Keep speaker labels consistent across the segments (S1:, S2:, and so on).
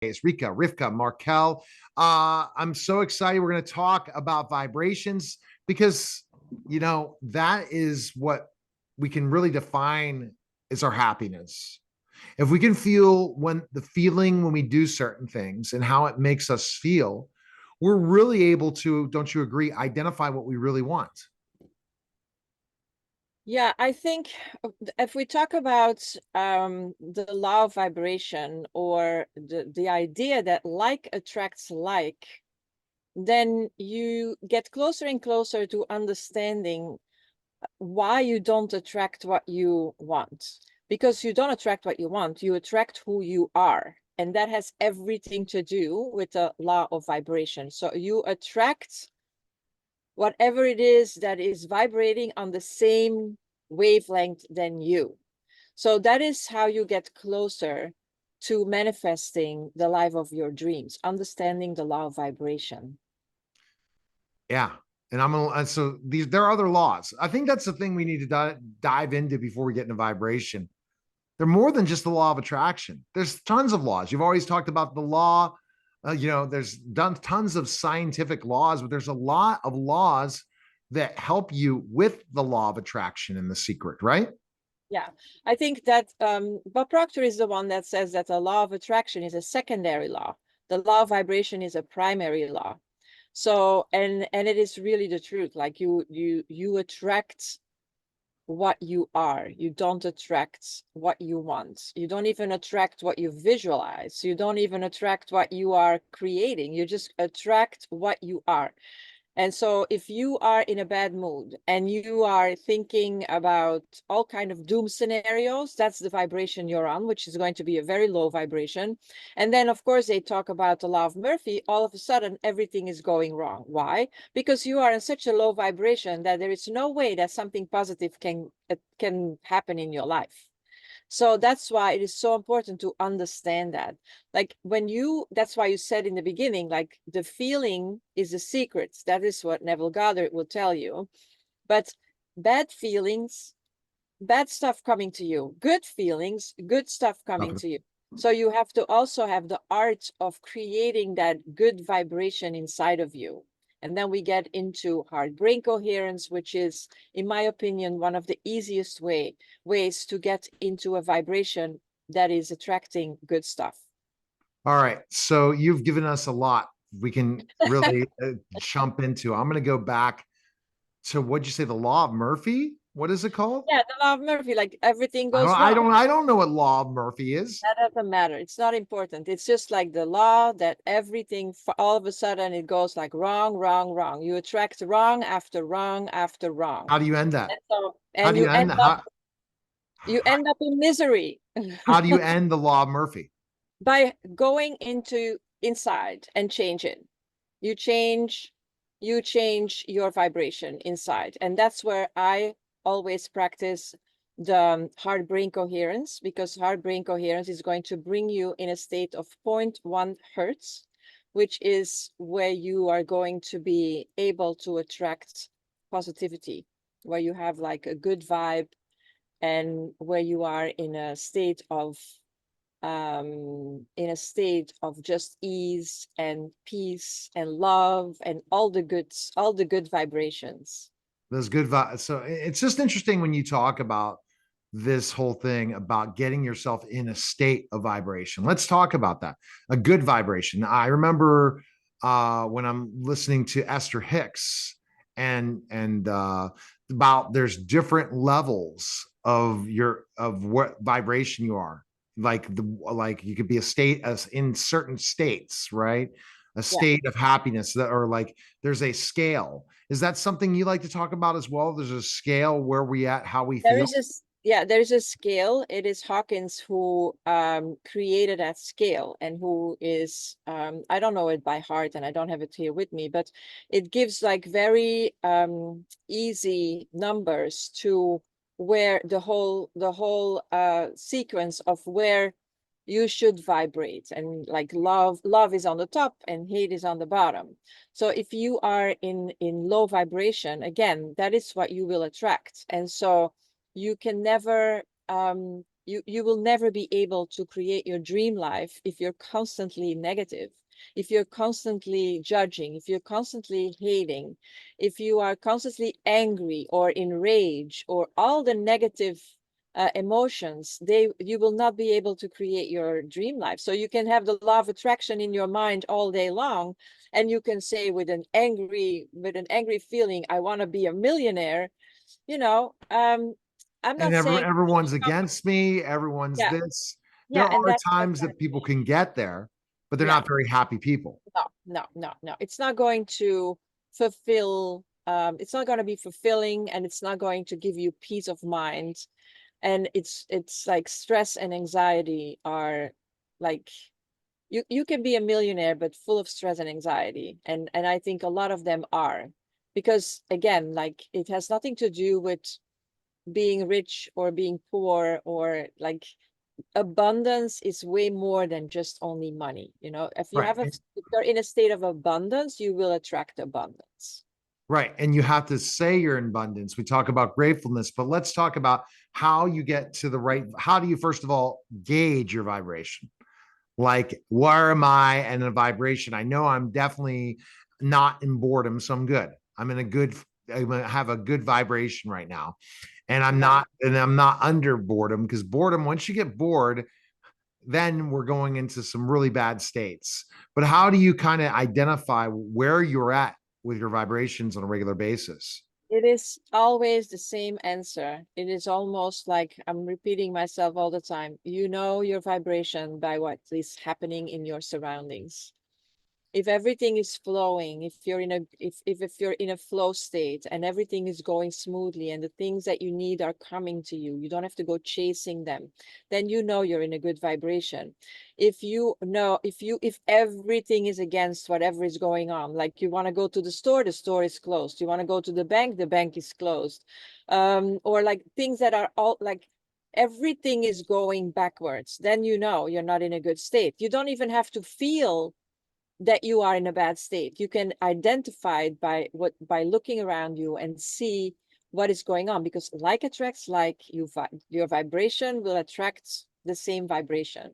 S1: is Rika Rivka Markel. I'm so excited. We're going to talk about vibrations because, that is what we can really define as our happiness. If we can feel when we do certain things and how it makes us feel, we're really able to, don't you agree, identify what we really want.
S2: Yeah, I think if we talk about the law of vibration, or the idea that like attracts like, then you get closer and closer to understanding why you don't attract what you want. Because you don't attract what you want, you attract who you are. And that has everything to do with the law of vibration. So you attract whatever it is that is vibrating on the same wavelength than you. So that is how you get closer to manifesting the life of your dreams, understanding the law of vibration.
S1: Yeah. And so there are other laws. I think that's the thing we need to dive into before we get into vibration. They're more than just the law of attraction. There's tons of laws. You've always talked about the law. There's done tons of scientific laws, but there's a lot of laws that help you with the law of attraction and the secret, right?
S2: Yeah, I think that Bob Proctor is the one that says that the law of attraction is a secondary law. The law of vibration is a primary law. So, and it is really the truth. Like you attract what you are. You don't attract what you want. You don't even attract what you visualize. You don't even attract what you are creating. You just attract what you are. And so if you are in a bad mood and you are thinking about all kind of doom scenarios, that's the vibration you're on, which is going to be a very low vibration. And then, of course, they talk about the law of Murphy. All of a sudden, everything is going wrong. Why? Because you are in such a low vibration that there is no way that something positive can happen in your life. So that's why it is so important to understand that. Like that's why you said in the beginning, like the feeling is a secret. That is what Neville Goddard will tell you. But bad feelings, bad stuff coming to you, good feelings, good stuff coming to you. So you have to also have the art of creating that good vibration inside of you. And then we get into heart brain coherence, which is, in my opinion, one of the easiest ways to get into a vibration that is attracting good stuff.
S1: All right. So you've given us a lot we can really jump into. I'm going to go back to what'd you say, the law of Murphy? What is it called?
S2: Yeah, the law of Murphy, like everything
S1: I don't,
S2: goes
S1: I
S2: wrong.
S1: don't, I don't know what law of Murphy is.
S2: That doesn't matter. It's not important. It's just like the law that everything, all of a sudden, it goes like wrong, wrong, wrong. You attract wrong after wrong after wrong.
S1: How do you end that?
S2: And so,
S1: How
S2: and
S1: do you end that?
S2: you end up in misery
S1: How do you end the law of Murphy?
S2: by going into inside and change it. You change, you change your vibration inside. And that's where I always practice the heart brain coherence, because heart brain coherence is going to bring you in a state of 0.1 hertz, which is where you are going to be able to attract positivity, where you have like a good vibe, and where you are in a state of just ease and peace and love and all the good vibrations.
S1: Those good vibes. So it's just interesting when you talk about this whole thing about getting yourself in a state of vibration. Let's talk about that. A good vibration. I remember when I'm listening to Esther Hicks and about there's different levels of what vibration you are. Like you could be a state as in certain states, right? A
S2: Yeah,
S1: state of happiness that, or like there's a scale. Is that something you like to talk about as well? There's a scale where we at, how we
S2: there
S1: feel.
S2: is this. Yeah, there's a scale. It is Hawkins who created that scale, and who is I don't know it by heart, and I don't have it here with me, but it gives like very easy numbers to where the whole sequence of where you should vibrate. And like love is on the top and hate is on the bottom. So if you are in low vibration, again, that is what you will attract. And so you can never You will never be able to create your dream life if you're constantly negative, if you're constantly judging, if you're constantly hating, if you are constantly angry or enraged, or all the negative emotions, you will not be able to create your dream life. So you can have the law of attraction in your mind all day long, and you can say with an angry feeling, I want to be a millionaire. you know um I'm
S1: And
S2: not saying
S1: everyone's against me, everyone's
S2: yeah,
S1: this. There
S2: yeah, and
S1: are
S2: that's
S1: times that
S2: exactly
S1: people
S2: it.
S1: can get there, but they're
S2: Yeah,
S1: not very happy people.
S2: no, no, no, no. It's not going to fulfill, it's not going to be fulfilling, and it's not going to give you peace of mind. And it's like stress and anxiety are like, you can be a millionaire but full of stress and anxiety. And I think a lot of them are, because again, like, it has nothing to do with being rich or being poor, or like, abundance is way more than just only money. If you
S1: Right.
S2: have if you're in a state of abundance, you will attract abundance.
S1: Right. And you have to say you're in abundance. We talk about gratefulness, but let's talk about how you get to the right. How do you, first of all, gauge your vibration? Like, where am I in a vibration? I know I'm definitely not in boredom, so I'm good. I'm in a good, I have a good vibration right now.
S2: Yeah.
S1: And I'm not under boredom, because boredom, once you get bored, then we're going into some really bad states. But how do you kind of identify where you're at with your vibrations on a regular basis?
S2: It is always the same answer. It is almost like I'm repeating myself all the time. You know your vibration by what is happening in your surroundings. If everything is flowing, if you're in a flow state and everything is going smoothly and the things that you need are coming to you, you don't have to go chasing them, then you know you're in a good vibration. If everything is against whatever is going on, like you want to go to the store is closed. You want to go to the bank is closed. Or like things that are all like, everything is going backwards, then you know you're not in a good state. You don't even have to feel that you are in a bad state. You can identify it by looking around you and see what is going on, because like attracts like, your vibration will attract the same vibration.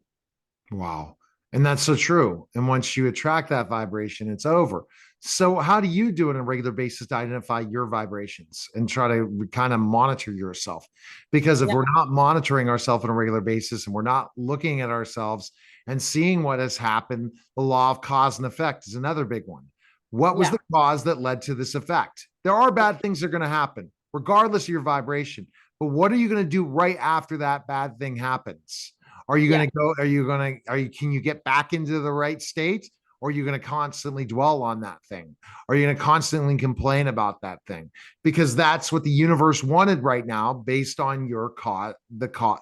S1: Wow. And that's so true. And once you attract that vibration, it's over. So, how do you do it on a regular basis to identify your vibrations and try to kind of monitor yourself? Because if
S2: Yeah,
S1: we're not monitoring ourselves on a regular basis and we're not looking at ourselves and seeing what has happened, the law of cause and effect is another big one. What was
S2: yeah,
S1: the cause that led to this effect? There are bad things that are going to happen, regardless of your vibration. But what are you going to do right after that bad thing happens? Are you
S2: yeah,
S1: going to go? Are you going to? Are you? Can you get back into the right state? Or are you going to constantly dwell on that thing? Are you going to constantly complain about that thing? Because that's what the universe wanted right now, based on your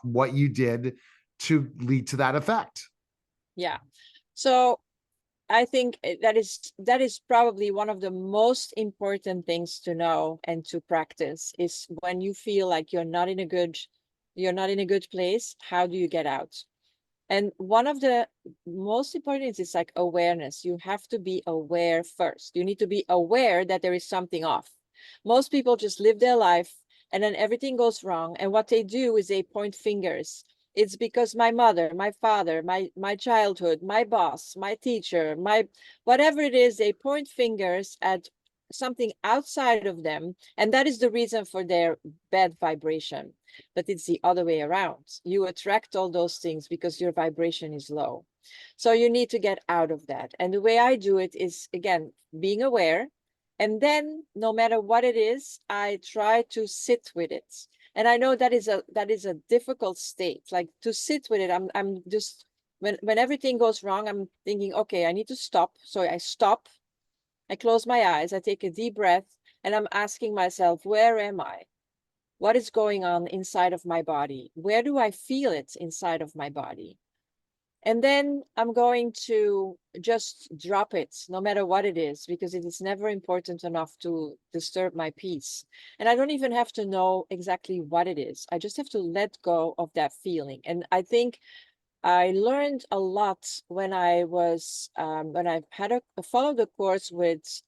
S1: what you did to lead to that effect.
S2: yeah. So I think that is probably one of the most important things to know and to practice, is when you feel like you're not in a good place, how do you get out? And one of the most important is like awareness. You have to be aware first. You need to be aware that there is something off. Most people just live their life and then everything goes wrong. And what they do is they point fingers. It's because my mother, my father, my childhood, my boss, my teacher, my whatever it is, they point fingers at something outside of them. And that is the reason for their bad vibration. But it's the other way around. You attract all those things because your vibration is low. So you need to get out of that. And the way I do it is, again, being aware. And then no matter what it is, I try to sit with it. And I know that is a difficult state. Like, to sit with it, I'm just, when everything goes wrong, I'm thinking, okay, I need to stop. So I stop, I close my eyes, I take a deep breath, and I'm asking myself, where am I? What is going on inside of my body? Where do I feel it inside of my body? And then I'm going to just drop it, no matter what it is, because it is never important enough to disturb my peace. And I don't even have to know exactly what it is. I just have to let go of that feeling. And I think I learned a lot when I had followed a course with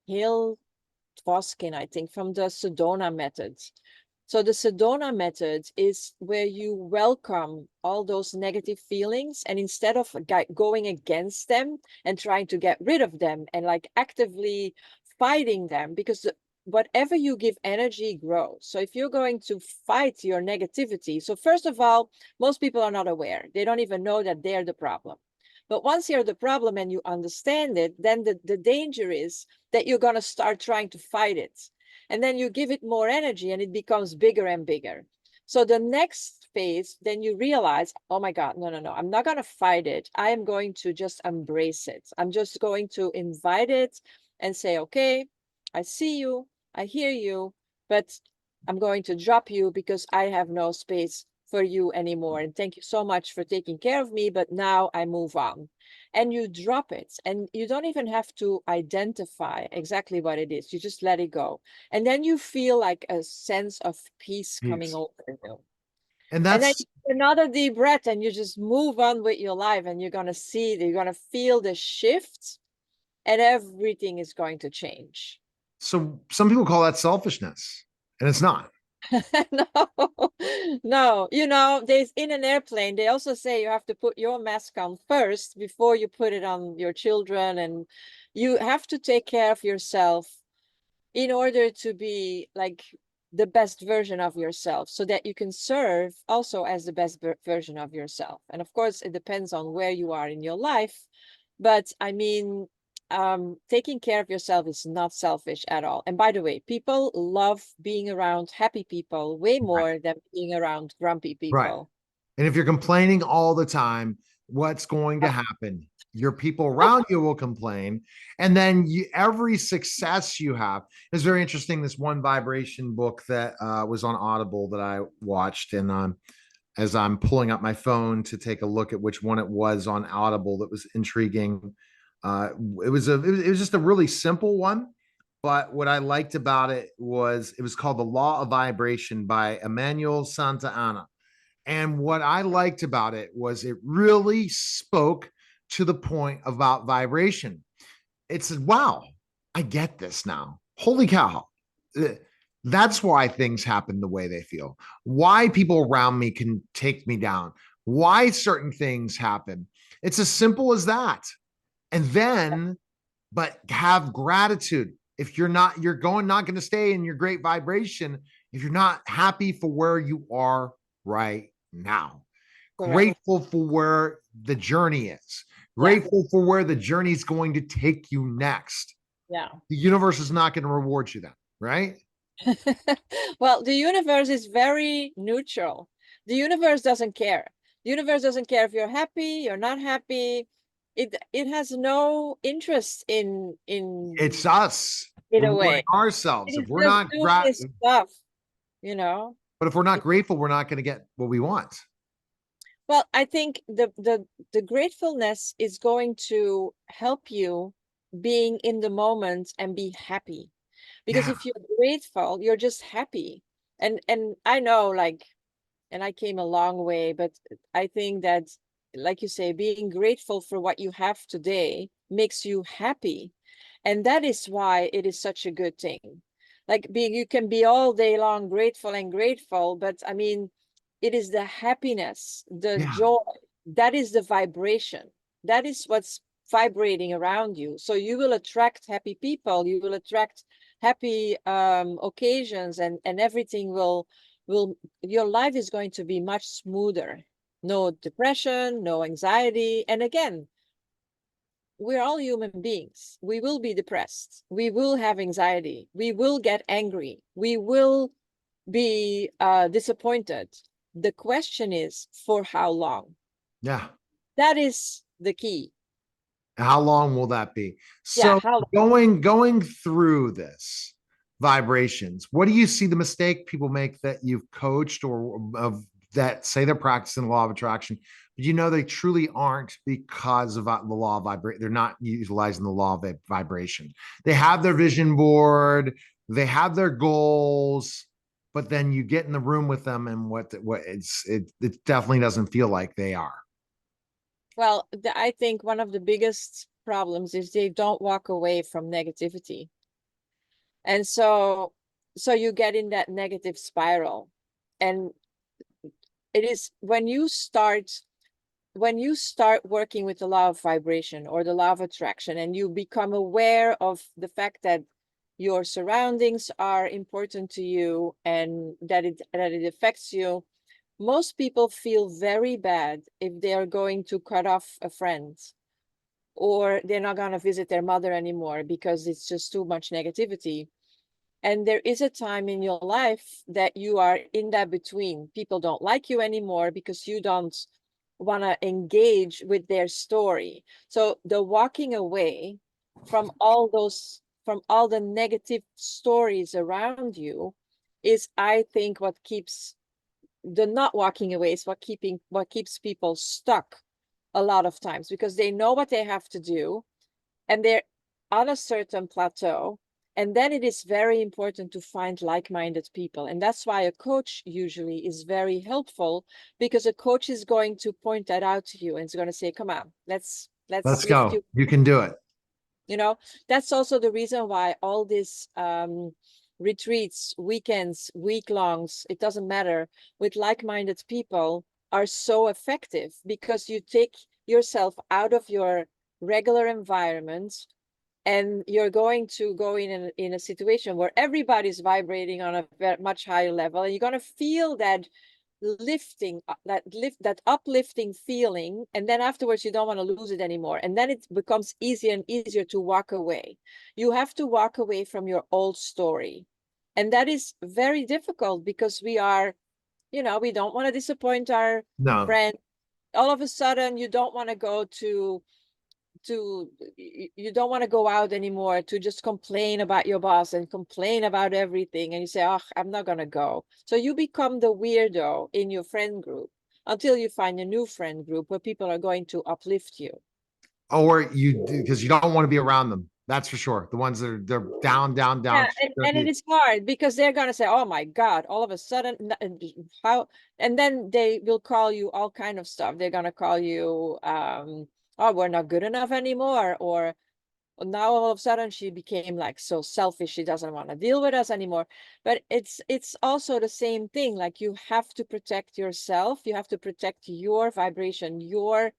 S2: Hill Tvoskin, I think, from the Sedona method. So the Sedona method is where you welcome all those negative feelings, and instead of going against them and trying to get rid of them and like actively fighting them, because whatever you give energy grows. So if you're going to fight your negativity, so first of all, most people are not aware. They don't even know that they're the problem. But once you're the problem and you understand it, then the danger is that you're going to start trying to fight it. And then you give it more energy and it becomes bigger and bigger. So the next phase, then you realize, oh my God, no, no, no, I'm not going to fight it. I am going to just embrace it. I'm just going to invite it and say, okay, I see you, I hear you, but I'm going to drop you because I have no space for you anymore. And thank you so much for taking care of me, but now I move on. And you drop it, and you don't even have to identify exactly what it is. You just let it go. And then you feel like a sense of peace coming
S1: Peace.
S2: over you.
S1: And
S2: And then
S1: that's
S2: you take another deep breath and you just move on with your life, and you're going to see, you're going to feel the shift, and everything is going to change.
S1: so some people call that selfishness, and it's not.
S2: No, no, there's in an airplane, they also say you have to put your mask on first before you put it on your children, and you have to take care of yourself in order to be like the best version of yourself, so that you can serve also as the best version of yourself. And of course, it depends on where you are in your life. But I mean, taking care of yourself is not selfish at all. And by the way, people love being around happy people way
S1: Right.
S2: more than being around grumpy
S1: Right.
S2: people.
S1: And if you're complaining all the time, what's going to happen? Your people around you will complain. And then every success you have is very interesting. This one vibration book that was on Audible that I watched. And as I'm pulling up my phone to take a look at which one it was on Audible that was intriguing, it was just a really simple one. But what I liked about it was called The Law of Vibration by Emmanuel Santana. And what I liked about it was it really spoke to the point about vibration. It said, wow, I get this now. Holy cow. That's why things happen the way they feel. Why people around me can take me down. Why certain things happen. It's as simple as that. And then, but have gratitude. If you're not going to stay in your great vibration if you're not happy for where you are right now.
S2: Correct.
S1: Grateful for where the journey is,
S2: Yeah.
S1: grateful for where the journey is going to take you next.
S2: Yeah.
S1: The universe is not going to reward you then, right?
S2: Well, the universe is very neutral. The universe doesn't care. The universe doesn't care if you're happy, you're not happy. It has no interest
S1: It's us
S2: in a
S1: rewarding
S2: way. It
S1: ourselves. If
S2: is
S1: we're
S2: just
S1: not
S2: doing its stuff, you know.
S1: but if we're not grateful, we're not going to get what we want.
S2: Well, I think the gratefulness is going to help you being in the moment and be happy. Because
S1: Yeah,
S2: if you're grateful, you're just happy. And I know, like, and I came a long way, but I think that, like you say, being grateful for what you have today makes you happy. And that is why it is such a good thing. Like, you can be all day long grateful and grateful, but I mean, it is the happiness, the
S1: yeah,
S2: joy, that is the vibration. That is what's vibrating around you. So you will attract happy people, you will attract happy occasions, and everything will your life is going to be much smoother. No depression, no anxiety. And again, we're all human beings. We will be depressed. We will have anxiety. We will get angry. We will be disappointed. The question is, for how long?
S1: yeah.
S2: That is the key.
S1: How long will that be?
S2: Yeah,
S1: So
S2: how long?
S1: going through this vibrations, what do you see the mistake people make that you've coached or of that say they're practicing the law of attraction, but they truly aren't because of the law of vibration. They're not utilizing the law of vibration. They have their vision board, they have their goals, but then you get in the room with them and it definitely doesn't feel like they are.
S2: Well, I think one of the biggest problems is they don't walk away from negativity. And so so you get in that negative spiral. And it is when you start working with the law of vibration or the law of attraction, and you become aware of the fact that your surroundings are important to you and that it affects you. Most people feel very bad if they are going to cut off a friend, or they're not going to visit their mother anymore because it's just too much negativity. And there is a time in your life that you are in that between. People don't like you anymore because you don't want to engage with their story. So the walking away from all the negative stories around you is, I think, what keeps the not walking away is what keeps people stuck a lot of times, because they know what they have to do and they're on a certain plateau. And then it is very important to find like-minded people. And that's why a coach usually is very helpful, because a coach is going to point that out to you and it's going to say, come on, let's
S1: Let's
S2: lift
S1: go.
S2: you.
S1: You can do it.
S2: You know, that's also the reason why all these retreats, weekends, week-longs, it doesn't matter, with like-minded people are so effective, because you take yourself out of your regular environment and you're going to go in a situation where everybody's vibrating on a very much higher level, and you're going to feel that lifting, that uplifting feeling, and then afterwards you don't want to lose it anymore, and then it becomes easier and easier to walk away. You have to walk away from your old story, and that is very difficult, because we are, we don't want to disappoint our
S1: No.
S2: friend. All of a sudden you don't want to go you don't want to go out anymore to just complain about your boss and complain about everything, and you say, oh, I'm not going to go. So you become the weirdo in your friend group until you find a new friend group where people are going to uplift you.
S1: Or you do, because you don't want to be around them. That's for sure. The ones that are they're down, down, down.
S2: Yeah, and it is hard, because they're going to say, oh my God, all of a sudden, how, and then they will call you all kind of stuff. They're going to call you, oh, we're not good enough anymore, or now all of a sudden she became like so selfish, she doesn't want to deal with us anymore. But it's also the same thing. Like, you have to protect yourself, you have to protect your vibration, you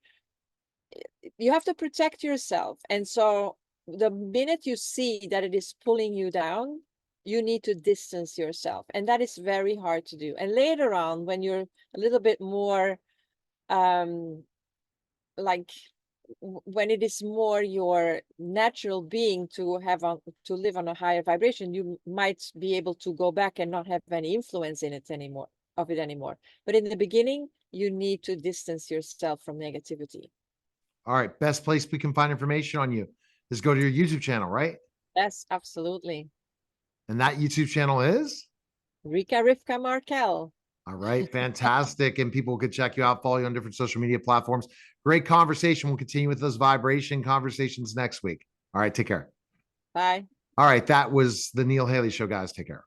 S2: have to protect yourself. And so the minute you see that it is pulling you down, you need to distance yourself, and that is very hard to do. And later on, when you're a little bit more like when it is more your natural being to live on a higher vibration, you might be able to go back and not have any influence in it anymore, but in the beginning you need to distance yourself from negativity.
S1: All right. Best place we can find information on you is go to your YouTube channel, right?
S2: Yes, absolutely.
S1: And that YouTube channel is
S2: Rika Rivka Markel.
S1: all right. Fantastic. And people could check you out, follow you on different social media platforms. Great conversation. We'll continue with those vibration conversations next week. All right. Take care.
S2: Bye.
S1: All right. That was the Neil Haley Show, guys. Take care.